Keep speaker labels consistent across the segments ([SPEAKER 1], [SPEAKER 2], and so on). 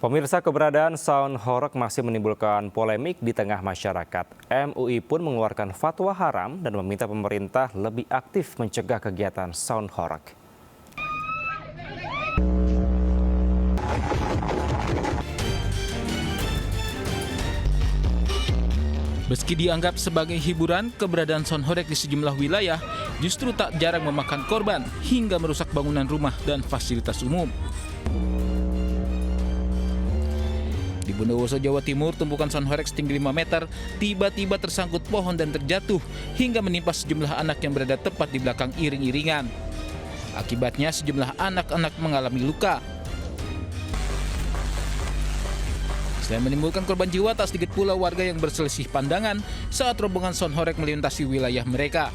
[SPEAKER 1] Pemirsa, keberadaan sound horeg masih menimbulkan polemik di tengah masyarakat. MUI pun mengeluarkan fatwa haram dan meminta pemerintah lebih aktif mencegah kegiatan sound horeg.
[SPEAKER 2] Meski dianggap sebagai hiburan, keberadaan sound horeg di sejumlah wilayah justru tak jarang memakan korban hingga merusak bangunan rumah dan fasilitas umum. Di Bondowoso, Jawa Timur, tumpukan sound horeg setinggi 5 meter tiba-tiba tersangkut pohon dan terjatuh hingga menimpa sejumlah anak yang berada tepat di belakang iring-iringan. Akibatnya sejumlah anak-anak mengalami luka. Selain menimbulkan korban jiwa, tak sedikit pula warga yang berselisih pandangan saat rombongan sound horeg melintasi wilayah mereka.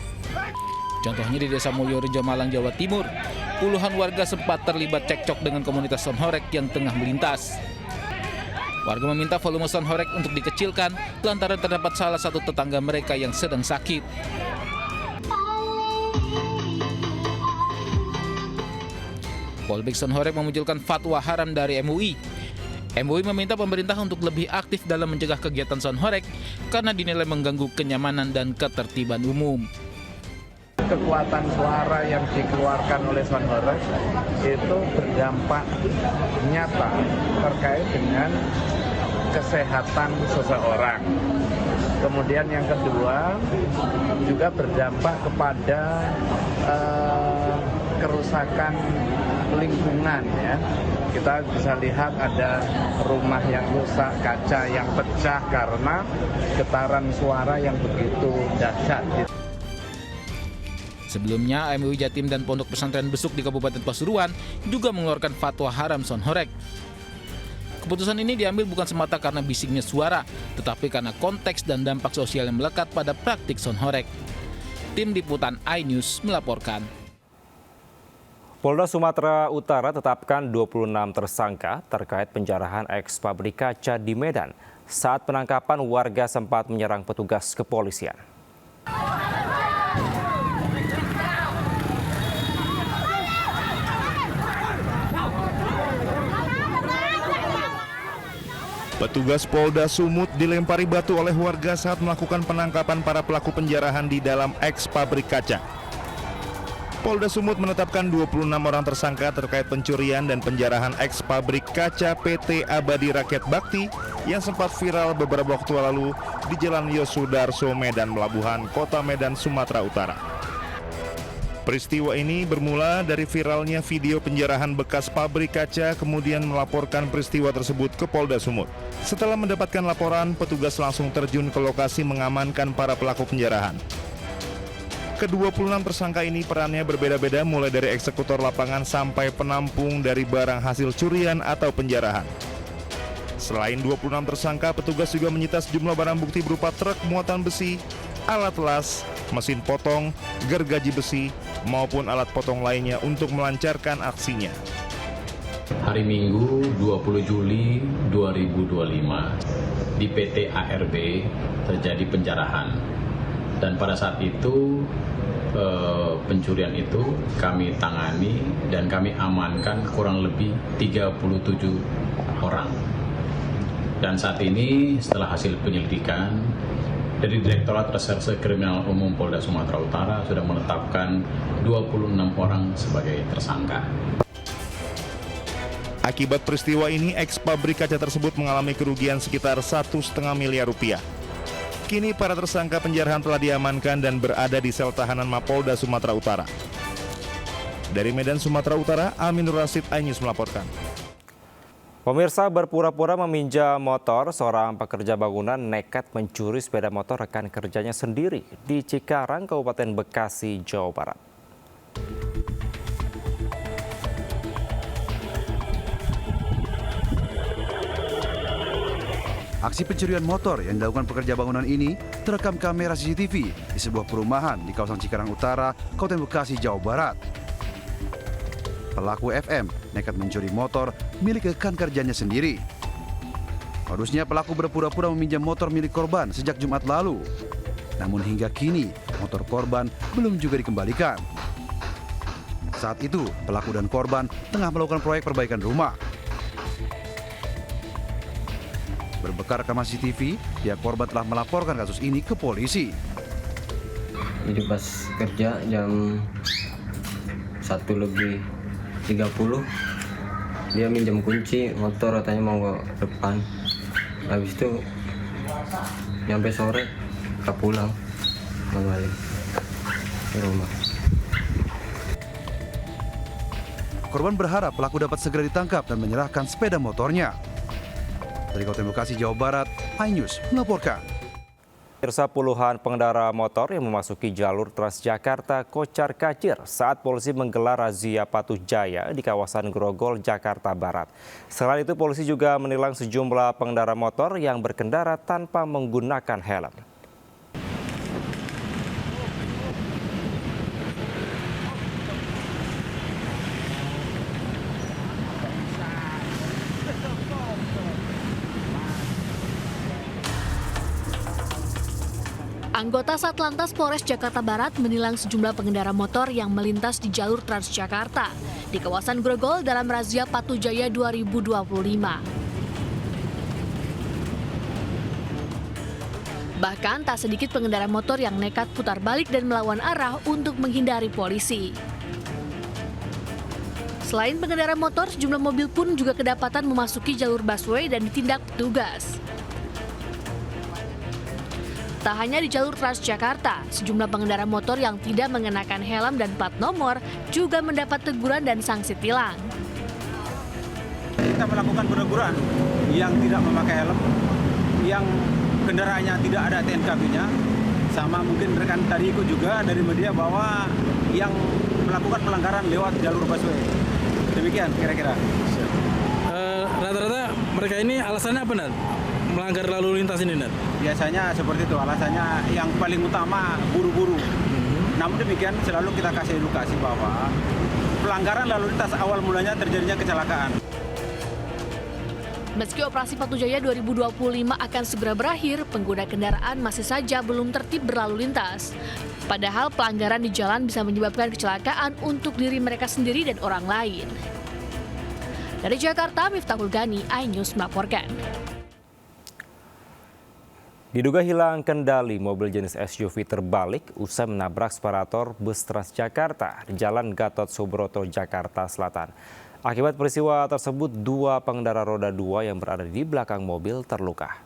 [SPEAKER 2] Contohnya di Desa Mulyorejo, Malang, Jawa Timur, puluhan warga sempat terlibat cekcok dengan komunitas sound horeg yang tengah melintas. Warga meminta volume sound horeg untuk dikecilkan lantaran terdapat salah satu tetangga mereka yang sedang sakit. Polbek sound horeg memunculkan fatwa haram dari MUI. MUI meminta pemerintah untuk lebih aktif dalam mencegah kegiatan sound horeg karena dinilai mengganggu kenyamanan dan ketertiban umum.
[SPEAKER 3] Kekuatan suara yang dikeluarkan oleh sound horeg itu berdampak nyata terkait dengan kesehatan seseorang. Kemudian yang kedua juga berdampak kepada kerusakan lingkungan, ya. Kita bisa lihat ada rumah yang rusak, kaca yang pecah karena getaran suara yang begitu dahsyat.
[SPEAKER 2] Sebelumnya, MUI Jatim dan Pondok Pesantren Besuk di Kabupaten Pasuruan juga mengeluarkan fatwa haram sound horeg. Keputusan ini diambil bukan semata karena bisiknya suara, tetapi karena konteks dan dampak sosial yang melekat pada praktik sound horeg. Tim Liputan iNews melaporkan.
[SPEAKER 1] Polda Sumatera Utara tetapkan 26 tersangka terkait penjarahan eks pabrik kaca di Medan. Saat penangkapan, warga sempat menyerang petugas kepolisian.
[SPEAKER 4] Petugas Polda Sumut dilempari batu oleh warga saat melakukan penangkapan para pelaku penjarahan di dalam eks pabrik kaca. Polda Sumut menetapkan 26 orang tersangka terkait pencurian dan penjarahan eks pabrik kaca PT Abadi Rakyat Bakti yang sempat viral beberapa waktu lalu di Jalan Yosudarso, Medan Melabuhan, Kota Medan, Sumatera Utara. Peristiwa ini bermula dari viralnya video penjarahan bekas pabrik kaca, kemudian melaporkan peristiwa tersebut ke Polda Sumut. Setelah mendapatkan laporan, petugas langsung terjun ke lokasi mengamankan para pelaku penjarahan. Ke-26 tersangka ini perannya berbeda-beda, mulai dari eksekutor lapangan sampai penampung dari barang hasil curian atau penjarahan. Selain 26 tersangka, petugas juga menyita sejumlah barang bukti berupa truk muatan besi, alat las, mesin potong, gergaji besi, maupun alat potong lainnya untuk melancarkan aksinya.
[SPEAKER 5] Hari Minggu 20 Juli 2025 di PT ARB terjadi penjarahan, dan pada saat itu pencurian itu kami tangani dan kami amankan kurang lebih 37 orang. Dan saat ini setelah hasil penyelidikan dari Direktorat Reserse Kriminal Umum Polda Sumatera Utara sudah menetapkan 26 orang sebagai tersangka.
[SPEAKER 4] Akibat peristiwa ini, eks pabrik kaca tersebut mengalami kerugian sekitar 1,5 miliar rupiah. Kini para tersangka penjarahan telah diamankan dan berada di sel tahanan Mapolda Sumatera Utara. Dari Medan, Sumatera Utara, Aminur Rasid, iNews melaporkan.
[SPEAKER 1] Pemirsa, berpura-pura meminjam motor, seorang pekerja bangunan nekat mencuri sepeda motor rekan kerjanya sendiri di Cikarang, Kabupaten Bekasi, Jawa Barat.
[SPEAKER 6] Aksi pencurian motor yang dilakukan pekerja bangunan ini terekam kamera CCTV di sebuah perumahan di kawasan Cikarang Utara, Kabupaten Bekasi, Jawa Barat. Pelaku FM nekat mencuri motor milik rekan kerjanya sendiri. Modusnya, pelaku berpura-pura meminjam motor milik korban sejak Jumat lalu. Namun hingga kini, motor korban belum juga dikembalikan. Saat itu, pelaku dan korban tengah melakukan proyek perbaikan rumah. Berbekal rekaman CCTV, pihak korban telah melaporkan kasus ini ke polisi.
[SPEAKER 7] Jadi pas kerja jam 1:30 dia minjem kunci motor, katanya mau ke depan. Habis itu nyampe sore kita pulang kembali ke rumah.
[SPEAKER 6] Korban berharap pelaku dapat segera ditangkap dan menyerahkan sepeda motornya. Dari Kabupaten Bekasi, Jawa Barat, iNews melaporkan.
[SPEAKER 1] Pemirsa, puluhan pengendara motor yang memasuki jalur Transjakarta kocar-kacir saat polisi menggelar razia Patuh Jaya di kawasan Grogol, Jakarta Barat. Selain itu, polisi juga menilang sejumlah pengendara motor yang berkendara tanpa menggunakan helm.
[SPEAKER 8] Anggota Satlantas Polres Jakarta Barat menilang sejumlah pengendara motor yang melintas di jalur Transjakarta di kawasan Grogol dalam razia Patuh Jaya 2025. Bahkan tak sedikit pengendara motor yang nekat putar balik dan melawan arah untuk menghindari polisi. Selain pengendara motor, sejumlah mobil pun juga kedapatan memasuki jalur busway dan ditindak petugas. Tak hanya di jalur Transjakarta, sejumlah pengendara motor yang tidak mengenakan helm dan plat nomor juga mendapat teguran dan sanksi tilang.
[SPEAKER 9] Kita melakukan peneguran yang tidak memakai helm, yang kendaraannya tidak ada TNKB-nya, sama mungkin rekan tadi ikut juga dari media bahwa yang melakukan pelanggaran lewat jalur busway. Demikian kira-kira.
[SPEAKER 10] Rata-rata mereka ini alasannya apa, Nat? Melanggar lalu lintas ini, Nat?
[SPEAKER 9] Biasanya seperti itu, alasannya yang paling utama buru-buru. Namun demikian selalu kita kasih edukasi bahwa pelanggaran lalu lintas awal mulanya terjadinya kecelakaan.
[SPEAKER 8] Meski operasi Patuh Jaya 2025 akan segera berakhir, pengguna kendaraan masih saja belum tertib berlalu lintas. Padahal pelanggaran di jalan bisa menyebabkan kecelakaan untuk diri mereka sendiri dan orang lain. Dari Jakarta, Miftahul Gani, iNews melaporkan.
[SPEAKER 1] Diduga hilang kendali, mobil jenis SUV terbalik usai menabrak separator bus Transjakarta di Jalan Gatot Subroto, Jakarta Selatan. Akibat peristiwa tersebut, 2 pengendara roda 2 yang berada di belakang mobil terluka.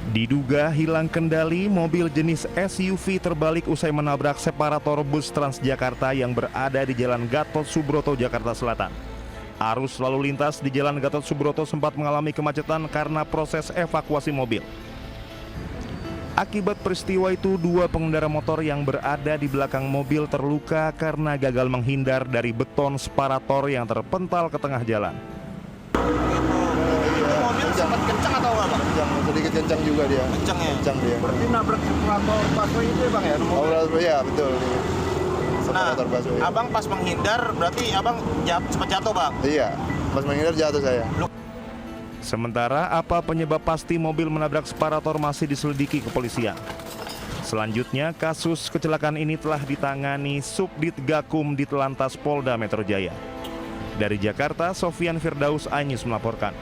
[SPEAKER 4] Diduga hilang kendali, mobil jenis SUV terbalik usai menabrak separator bus Transjakarta yang berada di Jalan Gatot Subroto, Jakarta Selatan. Arus lalu lintas di Jalan Gatot Subroto sempat mengalami kemacetan karena proses evakuasi mobil. Akibat peristiwa itu, 2 pengendara motor yang berada di belakang mobil terluka karena gagal menghindar dari beton separator yang terpental ke tengah jalan.
[SPEAKER 9] Mobil sempat kencang atau apa?
[SPEAKER 11] Kencang, sedikit kencang juga dia.
[SPEAKER 9] Kencang ya?
[SPEAKER 11] Kencang dia.
[SPEAKER 9] Berarti nabrak separator busway itu ya Bang ya?
[SPEAKER 11] Oh, iya betul.
[SPEAKER 9] Nah,
[SPEAKER 11] busway.
[SPEAKER 9] Abang pas menghindar berarti abang sempat jatuh Bang?
[SPEAKER 11] Iya, pas menghindar jatuh saya.
[SPEAKER 4] Sementara apa penyebab pasti mobil menabrak separator masih diselidiki kepolisian. Selanjutnya, kasus kecelakaan ini telah ditangani Subdit Gakum Ditlantas Polda Metro Jaya. Dari Jakarta, Sofyan Firdaus, iNews melaporkan.